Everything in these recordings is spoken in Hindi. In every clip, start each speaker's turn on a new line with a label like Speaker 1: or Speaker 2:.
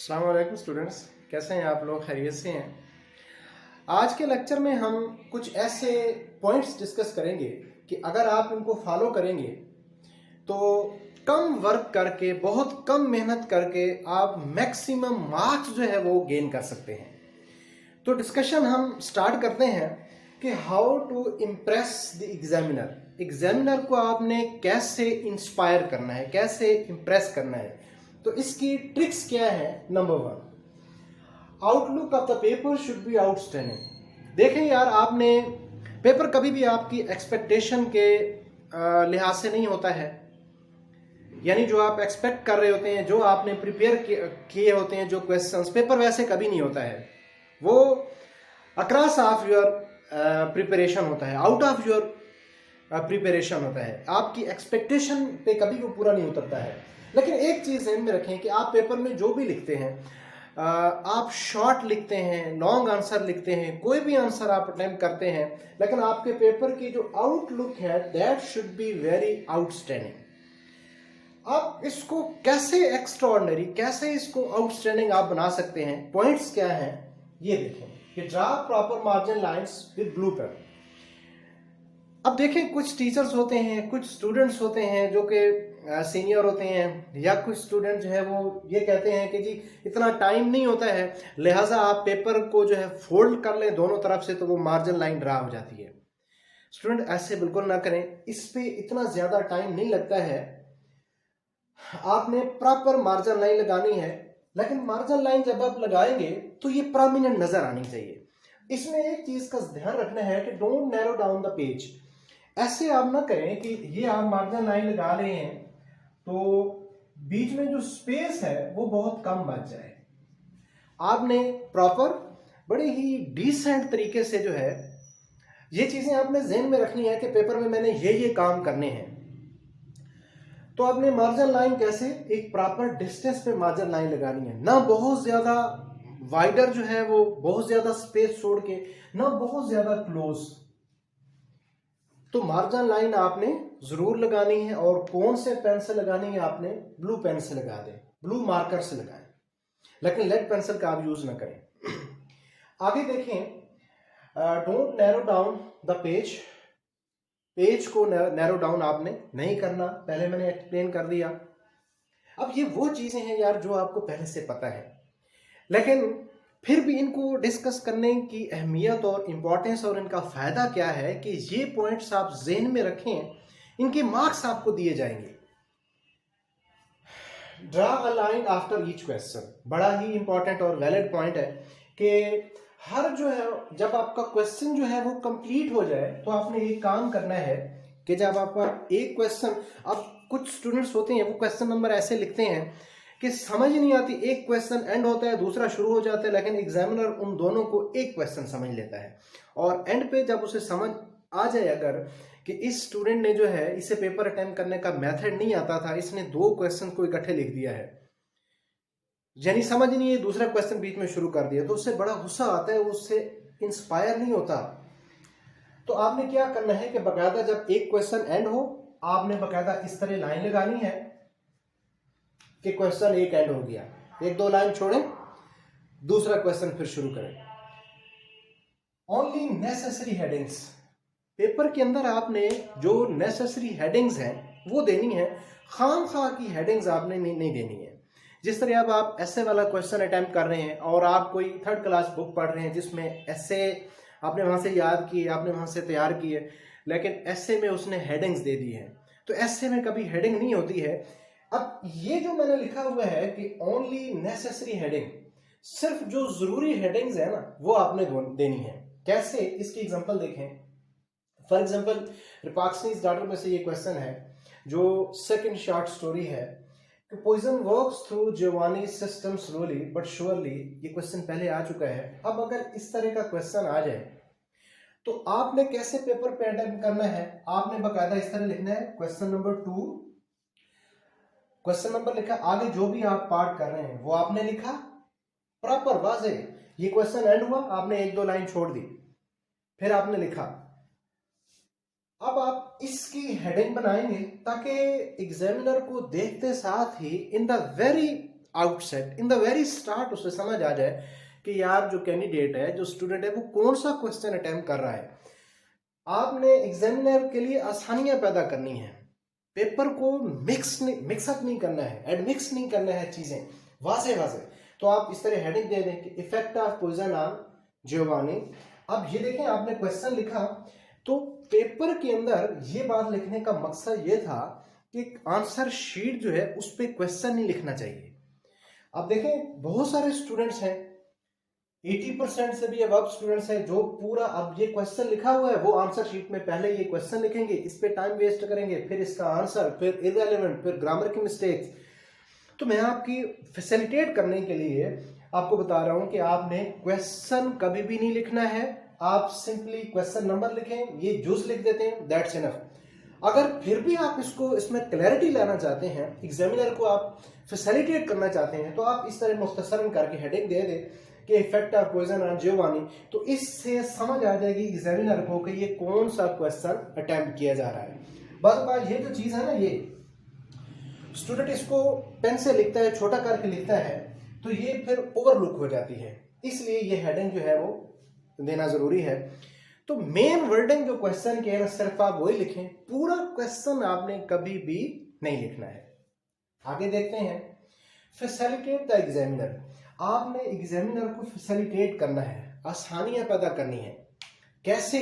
Speaker 1: अस्सलाम वालेकुम स्टूडेंट्स, कैसे हैं आप लोग? खैरियत से हैं? आज के लेक्चर में हम कुछ ऐसे पॉइंट्स डिस्कस करेंगे कि अगर आप इनको फॉलो करेंगे तो कम वर्क करके, बहुत कम मेहनत करके आप मैक्सिमम मार्क्स जो है वो गेन कर सकते हैं। तो डिस्कशन हम स्टार्ट करते हैं कि how to impress the examiner. Examiner को आपने कैसे इंस्पायर करना है, कैसे इम्प्रेस करना है। तो इसकी ट्रिक्स क्या है? Number one, outlook of the paper should be outstanding. देखें यार, आपने पेपर कभी भी आपकी एक्सपेक्टेशन के लिहाज से नहीं होता है। यानी जो आप एक्सपेक्ट कर रहे होते हैं, जो आपने प्रिपेयर किए होते हैं, जो क्वेश्चंस, पेपर वैसे कभी नहीं होता है। वो अक्रॉस ऑफ योर प्रिपरेशन होता है, आउट ऑफ योर प्रिपरेशन होता है। आपकी एक्सपेक्टेशन पे कभी वो पूरा नहीं उतरता है। लेकिन एक चीज़ ध्यान में रखें कि आप पेपर में जो भी लिखते हैं, आप शॉर्ट लिखते हैं, लॉन्ग आंसर लिखते हैं, कोई भी आंसर आप अटेम्प्ट करते हैं, लेकिन आपके पेपर की जो आउटलुक है that should be very outstanding. आप इसको कैसे एक्स्ट्राऑर्डिनरी, कैसे इसको आउटस्टैंडिंग आप बना सकते हैं? पॉइंट्स क्या हैं ये देखें कि draw proper margin lines with blue pen. अब देखें, कुछ टीचर्स होते हैं, कुछ स्टूडेंट्स होते हैं जो कि सीनियर होते हैं, या कुछ स्टूडेंट जो है वो ये कहते हैं कि जी इतना टाइम नहीं होता है, लिहाजा आप पेपर को जो है फोल्ड कर लें दोनों तरफ से तो वो मार्जिन लाइन ड्रा हो जाती है। स्टूडेंट ऐसे बिल्कुल ना करें, इस पे इतना ज्यादा टाइम नहीं लगता है। आपने प्रॉपर मार्जिन लाइन लगानी है, लेकिन मार्जिन लाइन जब आप लगाएंगे तो ये प्रोमिनेंट नजर आनी चाहिए। इसमें एक चीज का ध्यान रखना है कि don't narrow down the page. ऐसे आप ना करें कि ये आप मार्जिन लाइन लगा रहे हैं तो बीच में जो स्पेस है वो बहुत कम बच जाए। आपने प्रॉपर बड़े ही डिसेंट तरीके से जो है ये चीजें आपने ज़हन में रखनी है कि पेपर में मैंने ये काम करने हैं। तो आपने मार्जिन लाइन कैसे, एक प्रॉपर डिस्टेंस पे मार्जिन लाइन लगानी है, ना बहुत ज्यादा वाइडर जो है वो बहुत ज्यादा स्पेस छोड़ के, ना बहुत ज्यादा क्लोज। तो मार्जिन लाइन आपने जरूर लगानी है, और कौन से पेन से लगानी है? आपने ब्लू पेन से लगा दें, ब्लू मार्कर से लगाएं, लेकिन लेड पेंसिल का आप यूज ना करें। आगे देखें, don't narrow down the page. Page को नैरो डाउन आपने नहीं करना, पहले मैंने एक्सप्लेन कर दिया। अब ये वो चीजें हैं यार जो आपको पहले से पता है, लेकिन फिर भी इनको डिस्कस करने की अहमियत और इम्पोर्टेंस और इनका फायदा क्या है कि ये पॉइंट्स आप ज़हन में रखें, इनके मार्क्स आपको दिए जाएंगे। Draw a line after each question, बड़ा ही इंपॉर्टेंट और वैलिड पॉइंट है कि हर जो है, जब आपका क्वेश्चन जो है वो कंप्लीट हो जाए तो आपने ये काम करना है कि जब आपका एक क्वेश्चन, अब कुछ स्टूडेंट्स होते हैं वो क्वेश्चन नंबर ऐसे लिखते हैं कि समझ नहीं आती, एक क्वेश्चन एंड होता है दूसरा शुरू हो जाता है, लेकिन एग्जामिनर उन दोनों को एक क्वेश्चन समझ लेता है, और एंड पे जब उसे समझ आ जाए अगर कि इस स्टूडेंट ने जो है, इसे पेपर अटेम्प्ट करने का मेथड नहीं आता था, इसने दो क्वेश्चन को इकट्ठे लिख दिया है, यानी समझ नहीं है, दूसरा क्वेश्चन बीच में शुरू कर दिया, तो उससे बड़ा गुस्सा आता है, उससे इंस्पायर नहीं होता। तो आपने क्या करना है कि बाकायदा जब एक क्वेश्चन एंड हो, आपने बाकायदा इस तरह लाइन लगानी है कि क्वेश्चन एक एंड हो गया, एक दो लाइन छोड़ें, दूसरा क्वेश्चन फिर शुरू करें। ओनली नेसेसरी हेडिंग्स, पेपर के अंदर आपने जो नेसेसरी हेडिंग्स हैं वो देनी है, खामखा की हेडिंग्स आपने नहीं देनी है। जिस तरह अब आप ऐसे वाला क्वेश्चन अटेम्प्ट कर रहे हैं और आप कोई थर्ड क्लास बुक पढ़ रहे हैं जिसमें ऐसे आपने वहां से याद किए, आपने वहां से तैयार किए, लेकिन ऐसे में उसने हेडिंग्स दे दी है, तो ऐसे में कभी हेडिंग नहीं होती है। अब ये जो मैंने लिखा हुआ है कि ओनली नेसेसरी हेडिंग, सिर्फ जो जरूरी हेडिंग्स है ना वो आपने देनी है। कैसे, इसकी एग्जांपल देखें। फॉर एग्जांपल, रिपाक्सनीज डॉटर में से ये क्वेश्चन है जो सेकंड शॉर्ट स्टोरी है कि poison works through Giovanni system slowly but surely. ये क्वेश्चन पहले आ चुका है। अब अगर इस तरह का क्वेश्चन आ जाए तो आपने कैसे पेपर पे अटेम्प्ट करना है? आपने बाकायदा इस तरह लिखना है, क्वेश्चन नंबर 2, क्वेश्चन नंबर लिखा, आगे जो भी आप पार्ट कर रहे हैं वो आपने लिखा प्रॉपर वाजे। ये क्वेश्चन एंड हुआ, आपने एक दो लाइन छोड़ दी, फिर आपने लिखा। अब आप इसकी हेडिंग बनाएंगे ताकि एग्जामिनर को देखते साथ ही in the very outset, in the very start उसे समझ आ जाए कि यार जो कैंडिडेट है, जो स्टूडेंट है, वो कौन सा क्वेश्चन अटेम्प्ट कर रहा है। आपने एग्जामिनर के लिए आसानियां पैदा करनी है, पेपर को मिक्सअप नहीं करना है, एडमिक्स नहीं करना है चीजें, वाजे वाजे। तो आप इस तरह हेडिंग दे दें कि effect of poison on Giovanni. अब ये देखें, आपने क्वेश्चन लिखा तो पेपर के अंदर ये बात लिखने का मकसद ये था कि आंसर शीट जो है उस पर क्वेश्चन नहीं लिखना चाहिए। अब देखें, बहुत सारे स्टूडेंट्स हैं, 80% से भी अब स्टूडेंट्स हैं जो पूरा, अब ये क्वेश्चन लिखा हुआ है, वो आंसर शीट में पहले ये क्वेश्चन लिखेंगे, इस पे टाइम वेस्ट करेंगे, फिर इसका आंसर, फिर इररेलेवेंट, फिर ग्रामर की मिस्टेक्स। तो मैं आपकी फैसिलिटेट करने के लिए आपको बता रहा हूं कि आपने क्वेश्चन कभी भी नहीं लिखना है, आप सिंपली क्वेश्चन नंबर लिखें, ये जूस लिख देते हैं, दैट्स इनफ। अगर फिर भी आप इसमें क्लैरिटी लाना चाहते हैं, एग्जामिनर को आप फैसिलिटेट करना चाहते हैं, तो आप इस तरह मुख्तसरन करके हेडिंग दे दें कि effect of poison on Giovanni. तो इससे समझ आ जाएगी एग्जामिनर को कि ये कौन सा क्वेश्चन अटेम्प्ट किया जा रहा है। बस ये जो चीज है ना, ये स्टूडेंट इसको पेन से लिखता है, छोटा करके लिखता है, तो ये फिर ओवरलुक हो जाती है, इसलिए ये हेडिंग जो है वो देना जरूरी है। तो मेन वर्डिंग जो क्वेश्चन के है ना, सिर्फ आप वही लिखें, पूरा क्वेश्चन आपने कभी भी नहीं लिखना है। आगे देखते हैं, फैसिलिटेट द एग्जामिनर। आपने एग्जामिनर को फैसिलिटेट करना है, आसानियां पैदा करनी है। कैसे?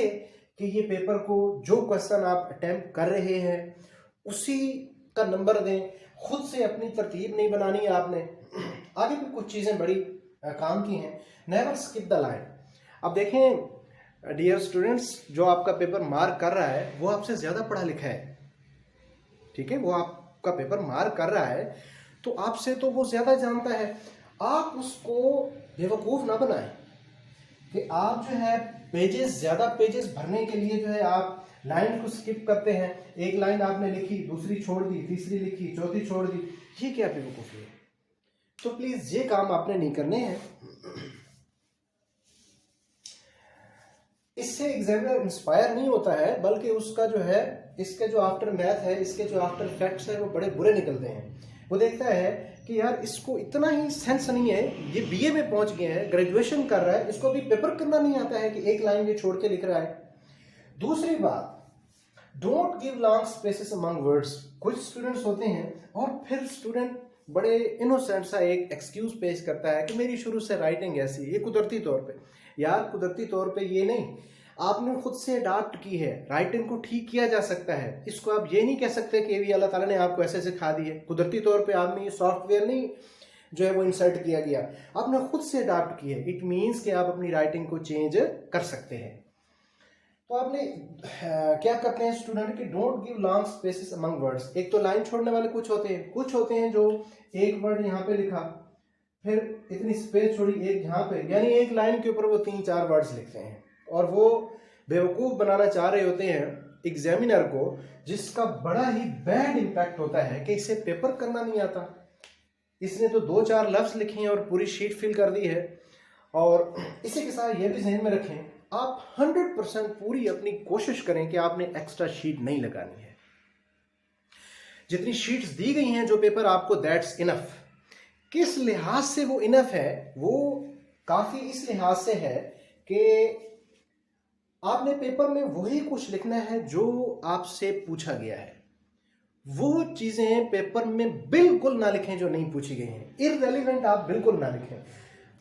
Speaker 1: कि ये पेपर को, जो क्वेश्चन आप अटेम्प्ट कर रहे हैं उसी का नंबर दें, खुद से अपनी तरतीब नहीं बनानी है आपने। आगे भी कुछ चीजें बड़ी काम की हैं। Never skip the line. अब देखें डियर स्टूडेंट्स, जो आपका पेपर मार्क कर रहा है वो आपसे ज्यादा पढ़ा लिखा है, ठीक है, वो आपका पेपर मार्क कर रहा है तो आपसे तो वो ज्यादा जानता है। आप उसको बेवकूफ ना बनाएं कि आप जो है ज्यादा पेजेस भरने के लिए जो है आप लाइन को स्किप करते हैं। एक लाइन आपने लिखी, दूसरी छोड़ दी, तीसरी लिखी, चौथी छोड़ दी, ये क्या बेवकूफी है? तो प्लीज ये काम आपने नहीं करने हैं। इससे एग्जामिनर इंस्पायर नहीं होता है, बल्कि उसका जो है, इसके जो आफ्टर मैथ है, इसके जो आफ्टर फैक्ट्स है, वो बड़े बुरे निकलते हैं। वो देखता है कि यार इसको इतना ही सेंस नहीं है, ये बीए में पहुंच गया है, ग्रेजुएशन कर रहा है, इसको अभी पेपर करना नहीं आता है कि एक लाइन ये छोड़ के लिख रहा है। दूसरी बात, don't give long spaces among words. कुछ स्टूडेंट्स होते हैं और फिर स्टूडेंट बड़े इनोसेंट सा एक एक्सक्यूज पेश करता है कि मेरी शुरू से राइटिंग ऐसी है, ये कुदरती तौर पे। यार कुदरती तौर पे ये नहीं, आपने खुद से अडाप्ट की है, राइटिंग को ठीक किया जा सकता है। इसको आप ये नहीं कह सकते कि ये अल्लाह ताला ने आपको ऐसे सिखा दी है। कुदरती तौर पे आपने ये सॉफ्टवेयर नहीं जो है वो इंसर्ट किया गया, आपने खुद से अडाप्ट की है। इट मीन्स कि आप अपनी राइटिंग को चेंज कर सकते हैं। तो आपने क्या करते हैं स्टूडेंट कि don't give long spaces among words. एक तो लाइन छोड़ने वाले कुछ होते हैं जो एक वर्ड यहाँ पे लिखा, फिर इतनी स्पेस छोड़ी एक यहाँ पे, यानी एक लाइन के ऊपर वो 3-4 वर्ड्स लिखते हैं और वो बेवकूफ बनाना चाह रहे होते हैं एग्जामिनर को, जिसका बड़ा ही बैड इंपैक्ट होता है कि इसे पेपर करना नहीं आता। इसने तो 2-4 लफ्ज लिखे हैं और पूरी शीट फिल कर दी है। और इसी के साथ ये भी जहन में रखें, आप 100% पूरी अपनी कोशिश करें कि आपने एक्स्ट्रा शीट नहीं लगानी है। जितनी शीट्स दी गई हैं जो पेपर आपको, दैट्स इनफ। किस लिहाज से वो इनफ है? वो काफी इस लिहाज से है कि आपने पेपर में वही कुछ लिखना है जो आपसे पूछा गया है। वो चीजें पेपर में बिल्कुल ना लिखें जो नहीं पूछी गई हैं। इररेलेवेंट आप बिल्कुल ना लिखें।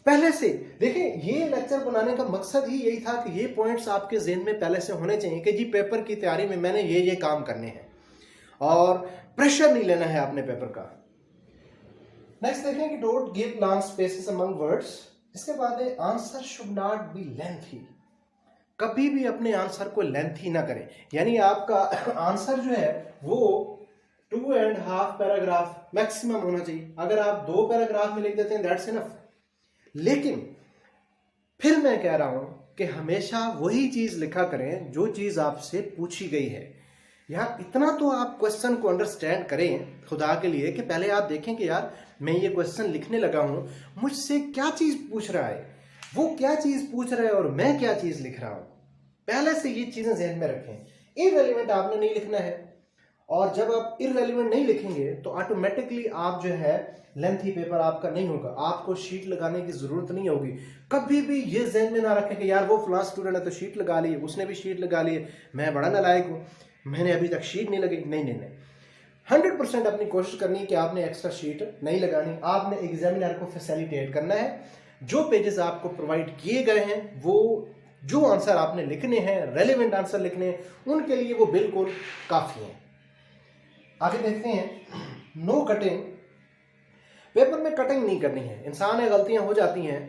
Speaker 1: पहले से देखें, ये लेक्चर बनाने का मकसद ही यही था कि ये पॉइंट्स आपके ज़हन में पहले से होने चाहिए कि जी पेपर की तैयारी में मैंने ये काम करने हैं, और प्रेशर नहीं लेना है आपने पेपर का। नेक्स्ट देखें कि don't give long spaces among words. इसके बाद है answer should not be lengthy. कभी भी अपने आंसर को लेंथी ना करें, यानी आपका आंसर जो है वो 2.5 पैराग्राफ मैक्सिमम होना चाहिए। अगर आप 2 पैराग्राफ में लिख देते हैं दैट्स इनफ। लेकिन फिर मैं कह रहा हूं कि हमेशा वही चीज लिखा करें जो चीज आपसे पूछी गई है। यार इतना तो आप क्वेश्चन को अंडरस्टैंड करें खुदा के लिए कि पहले आप देखें कि यार मैं ये क्वेश्चन लिखने लगा हूं, मुझसे क्या चीज पूछ रहा है, वो क्या चीज पूछ रहा है और मैं क्या चीज लिख रहा हूं। पहले से ये चीजें ज़हन में रखें। इररिलेवेंट आपने नहीं लिखना है। और जब आप इररेलेवेंट नहीं लिखेंगे तो ऑटोमेटिकली आप जो है लेंथी पेपर आपका नहीं होगा, आपको शीट लगाने की जरूरत नहीं होगी। कभी भी ये ज़हन में ना रखें कि यार वो फलां स्टूडेंट है तो शीट लगा ली, उसने भी शीट लगा ली, मैं बड़ा नालायक हूँ, मैंने अभी तक शीट नहीं लगी। नहीं नहीं नहीं, 100% अपनी कोशिश करनी है कि आपने एक्स्ट्रा शीट नहीं लगानी। आपने एग्जामिनर को फैसिलिटेट करना है, जो पेजेस आपको प्रोवाइड किए गए हैं वो जो आंसर आपने लिखने हैं, रेलिवेंट आंसर लिखने हैं, उनके लिए वो बिल्कुल काफ़ी हैं। आगे देखते हैं, नो कटिंग। पेपर में कटिंग नहीं करनी है, इंसान है गलतियां हो जाती हैं।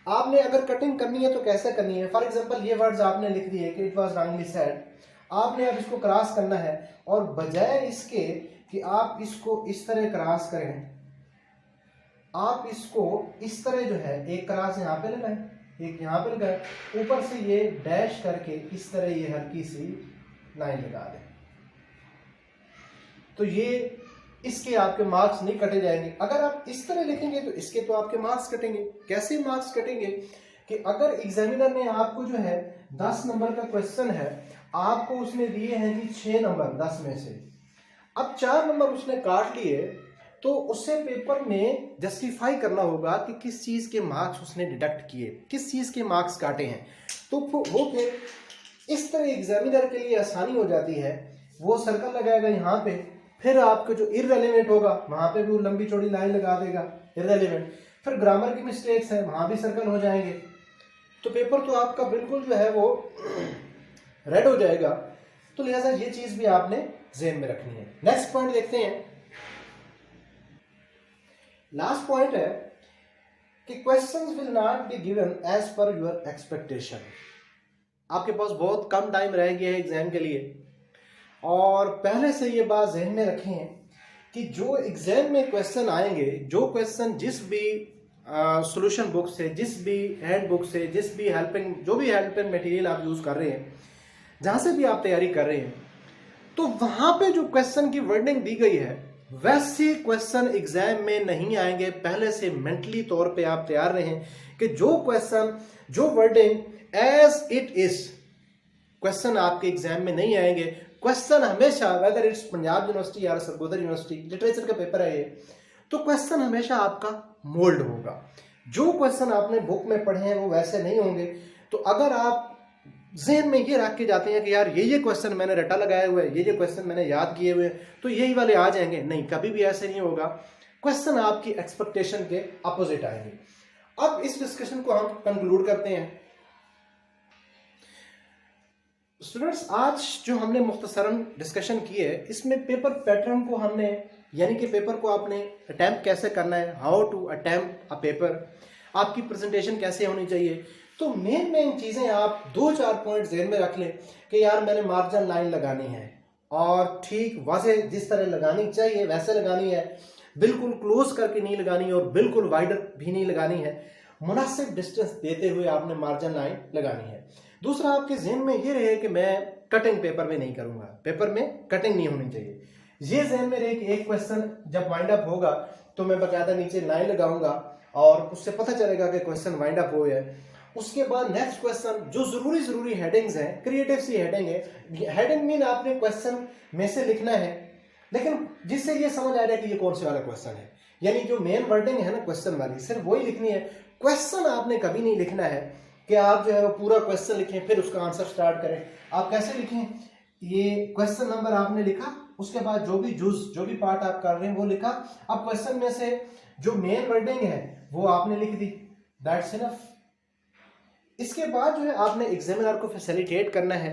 Speaker 1: आपने अगर कटिंग करनी है तो कैसे करनी है? फॉर एग्जांपल ये वर्ड्स आपने लिख दिए कि इट वाज रॉन्गली सेड, आपने अब इसको क्रॉस करना है और बजाय इसके कि आप इसको इस तरह क्रॉस करें, आप इसको इस तरह जो है एक क्रॉस यहाँ पे लगाएं, एक यहाँ पे लगाएं, ऊपर से ये डैश करके इस तरह ये हल्की सी लाइन लगा दें, तो ये इसके आपके मार्क्स नहीं कटे जाएंगे। अगर आप इस तरह लिखेंगे तो इसके तो आपके मार्क्स कटेंगे। कैसे मार्क्स कटेंगे कि अगर एग्जामिनर ने आपको जो है 10 नंबर का क्वेश्चन है, आपको उसने दिए हैं जी 6 नंबर 10 में से, अब 4 नंबर उसने काट लिए, तो उससे पेपर में जस्टिफाई करना होगा कि किस चीज़ के मार्क्स उसने डिडक्ट किए, किस चीज़ के मार्क्स काटे हैं। तो वो फिर इस तरह एग्जामिनर के लिए आसानी हो जाती है, वो सर्कल लगाएगा यहाँ पे, फिर आपको जो इररेलेवेंट होगा वहाँ पे भी वो लंबी चौड़ी लाइन लगा देगा इररेलेवेंट, फिर ग्रामर की मिस्टेक्स है वहाँ भी सर्कल हो जाएंगे, तो पेपर तो आपका बिल्कुल जो है वो रेड हो जाएगा। तो लिहाजा ये चीज़ भी आपने ज़हन में रखनी है। नेक्स्ट पॉइंट देखते हैं, लास्ट पॉइंट है कि questions will not be given as per your expectation. आपके पास बहुत कम टाइम रह गया है एग्जाम के लिए, और पहले से ये बात जहन में रखें कि जो एग्जाम में क्वेश्चन आएंगे, जो क्वेश्चन जिस भी सॉल्यूशन बुक से, जिस भी हैंड बुक से, जिस भी हेल्पिंग, जो भी हेल्पिंग मटेरियल आप यूज कर रहे हैं, जहां से भी आप तैयारी कर रहे हैं, तो वहां पे जो क्वेश्चन की वर्डिंग दी गई है वैसे क्वेश्चन एग्जाम में नहीं आएंगे। पहले से मेंटली तौर पे आप तैयार रहें कि जो क्वेश्चन, जो wording as it is, question आपके एग्जाम में नहीं आएंगे। क्वेश्चन हमेशा, वेदर इट्स पंजाब यूनिवर्सिटी या सरगोदर यूनिवर्सिटी, लिटरेचर का पेपर है ये, तो क्वेश्चन हमेशा आपका मोल्ड होगा। जो क्वेश्चन आपने बुक में पढ़े हैं वो वैसे नहीं होंगे। तो अगर आप जहन में ये रख के जाते हैं कि यार ये क्वेश्चन मैंने रटा लगाए हुए हैं, ये क्वेश्चन मैंने याद किए हुए हैं, तो यही वाले आ जाएंगे, नहीं, कभी भी ऐसे नहीं होगा। क्वेश्चन आपकी एक्सपेक्टेशन के अपोजिट आएंगे। अब इस डिस्कशन को हम कंक्लूड करते हैं। स्टूडेंट्स, आज जो हमने मुख्तसरन डिस्कशन की है, इसमें पेपर पैटर्न को हमने, यानी कि पेपर को आपने अटैम्प्ट कैसे करना है, how to attempt a paper, आपकी प्रेजेंटेशन कैसे होनी चाहिए, तो मेन चीज़ें आप 2-4 पॉइंट ज़हन में रख लें कि यार मैंने मार्जिन लाइन लगानी है और ठीक वाज़े जिस तरह लगानी चाहिए वैसे लगानी है, बिल्कुल क्लोज करके नहीं लगानी और बिल्कुल वाइडर भी नहीं लगानी है, मुनासिब डिस्टेंस देते हुए आपने मार्जिन लाइन लगानी है। दूसरा, आपके जहन में ये रहे कि मैं कटिंग पेपर में नहीं करूंगा, पेपर में कटिंग नहीं होनी चाहिए। ये जहन में रहे कि एक क्वेश्चन जब वाइंड अप होगा तो मैं बकायदा नीचे लाइन लगाऊंगा और उससे पता चलेगा कि क्वेश्चन वाइंड अप हो गया है। उसके बाद नेक्स्ट क्वेश्चन, जो जरूरी हेडिंग्स हैं, क्रिएटिव सी हेडिंग है। हेडिंग मीन आपने क्वेश्चन में से लिखना है, लेकिन जिससे ये समझ आ रहा है कि ये कौन से वाला क्वेश्चन है, यानी जो मेन वर्डिंग है ना क्वेश्चन वाली, सिर्फ वही लिखनी है। क्वेश्चन आपने कभी नहीं लिखना है कि आप जो है वो पूरा क्वेश्चन लिखें फिर उसका आंसर स्टार्ट करें। आप कैसे लिखें, ये क्वेश्चन नंबर आपने लिखा, उसके बाद जो भी पार्ट आप कर रहे हैं वो लिखा, अब क्वेश्चन में से जो मेन वर्डिंग है वो आपने लिख दी, दैट्स इनफ। इसके बाद जो है आपने एग्जामिनर को फैसिलिटेट करना है,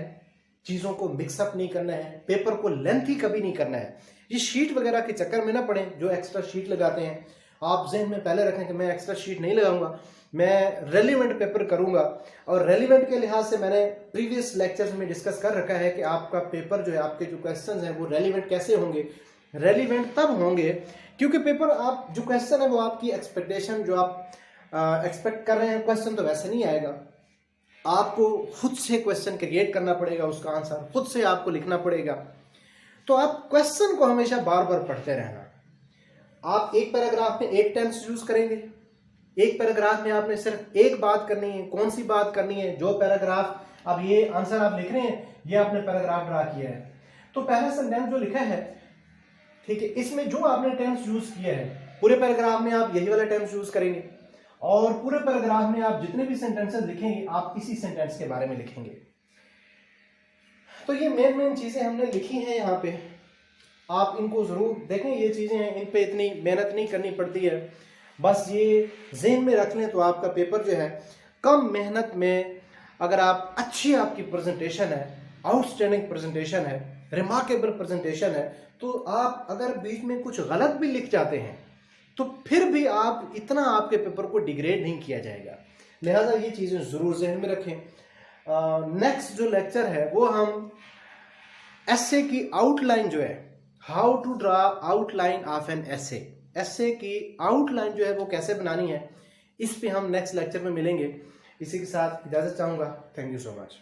Speaker 1: चीज़ों को मिक्सअप नहीं करना है, पेपर को लेंथी कभी नहीं करना है। ये शीट वगैरह के चक्कर में ना पड़े, जो एक्स्ट्रा शीट लगाते हैं आप जहन में पहले रखें कि मैं एक्स्ट्रा शीट नहीं लगाऊंगा, मैं रेलिवेंट पेपर करूंगा। और रेलिवेंट के लिहाज से मैंने प्रीवियस लेक्चर्स में डिस्कस कर रखा है कि आपका पेपर जो है, आपके जो क्वेश्चंस हैं वो रेलिवेंट कैसे होंगे। रेलिवेंट तब होंगे क्योंकि पेपर, आप जो क्वेश्चन है वो आपकी एक्सपेक्टेशन, जो आप एक्सपेक्ट कर रहे हैं क्वेश्चन, तो वैसे नहीं आएगा। आपको खुद से क्वेश्चन क्रिएट करना पड़ेगा, उसका आंसर खुद से आपको लिखना पड़ेगा। तो आप क्वेश्चन को हमेशा बार बार पढ़ते रहना। आप एक पैराग्राफ में एक टेंस यूज करेंगे, एक पैराग्राफ में आपने सिर्फ एक बात करनी है। कौन सी बात करनी है? जो पैराग्राफ, अब ये आंसर आप लिख रहे हैं, ये आपने पैराग्राफ ड्रा किया है, तो पहला सेंटेंस जो लिखा है, ठीक है, इसमें जो आपने टेंस यूज किया है, पूरे पैराग्राफ में आप यही वाला टेंस यूज करेंगे और पूरे पैराग्राफ में आप जितने भी सेंटेंसेस लिखेंगे आप इसी सेंटेंस के बारे में लिखेंगे। तो ये मेन चीजें हमने लिखी हैं यहाँ पे, आप इनको जरूर देखें। ये चीजें हैं, इन पे इतनी मेहनत नहीं करनी पड़ती है, बस ये ज़हन में रख लें तो आपका पेपर जो है कम मेहनत में, अगर आप अच्छी आपकी प्रेजेंटेशन है, आउटस्टैंडिंग प्रेजेंटेशन है, रिमार्केबल प्रेजेंटेशन है, तो आप अगर बीच में कुछ गलत भी लिख जाते हैं तो फिर भी आप इतना आपके पेपर को डिग्रेड नहीं किया जाएगा। लिहाजा ये चीज़ें ज़रूर जहन में रखें। नेक्स्ट जो लेक्चर है वो हम एसे की आउटलाइन जो है, how to draw outline of an essay की आउटलाइन जो है वो कैसे बनानी है, इस पे हम नेक्स्ट लेक्चर में मिलेंगे। इसी के साथ इजाज़त चाहूँगा। Thank you so much.